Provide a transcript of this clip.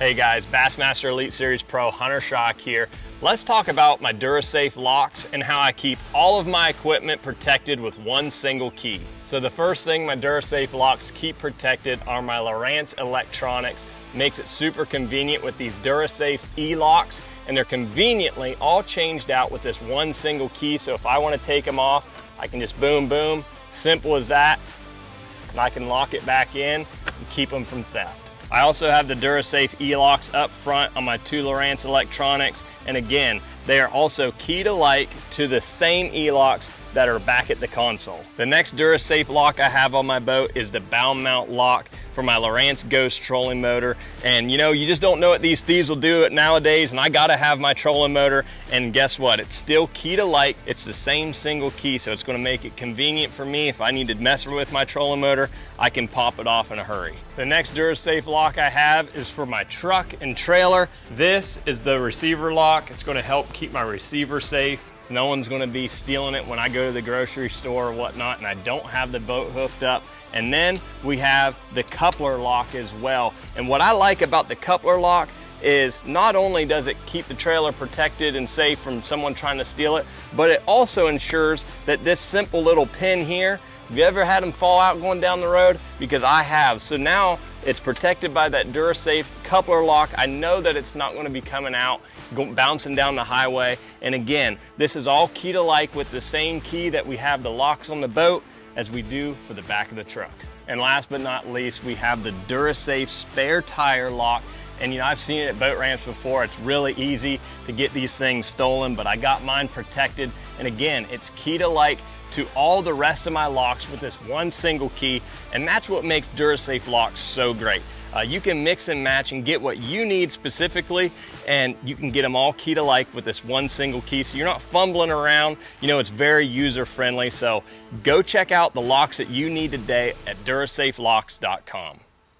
Hey guys, Bassmaster Elite Series Pro Hunter Shryock here. Let's talk about my DuraSafe locks and how I keep all of my equipment protected with one single key. So the first thing my DuraSafe locks keep protected are my Lowrance electronics. Makes it super convenient with these DuraSafe Elox, and they're conveniently all changed out with this one single key. So if I want to take them off, I can just boom, boom, simple as that. And I can lock it back in and keep them from theft. I also have the DuraSafe Elox up front on my two Lowrance electronics, and again, they are also keyed-alike to the same Elox that are back at the console. The next DuraSafe lock I have on my boat is the bow mount lock for my Lowrance Ghost trolling motor. And you know, you just don't know what these thieves will do it nowadays, and I gotta have my trolling motor, and guess what? It's still keyed-alike. It's the same single key, so it's gonna make it convenient for me. If I need to mess with my trolling motor, I can pop it off in a hurry. The next DuraSafe lock I have is for my truck and trailer. This is the receiver lock. It's gonna help keep my receiver safe. So no one's gonna be stealing it when I go to the grocery store or whatnot, and I don't have the boat hooked up. And then we have the coupler lock as well. And what I like about the coupler lock is not only does it keep the trailer protected and safe from someone trying to steal it, but it also ensures that this simple little pin here, have you ever had them fall out going down the road? Because I have. So now it's protected by that DuraSafe coupler lock. I know that it's not going to be coming out, bouncing down the highway. And again, this is all keyed-alike with the same key that we have the locks on the boat as we do for the back of the truck. And last but not least, we have the DuraSafe spare tire lock. And you know, I've seen it at boat ramps before. It's really easy to get these things stolen, but I got mine protected. And again, it's keyed-alike to all the rest of my locks with this one single key, and that's what makes DuraSafe locks so great. You can mix and match and get what you need specifically, and you can get them all keyed-alike with this one single key, so you're not fumbling around. You know, it's very user-friendly, so go check out the locks that you need today at DuraSafelocks.com.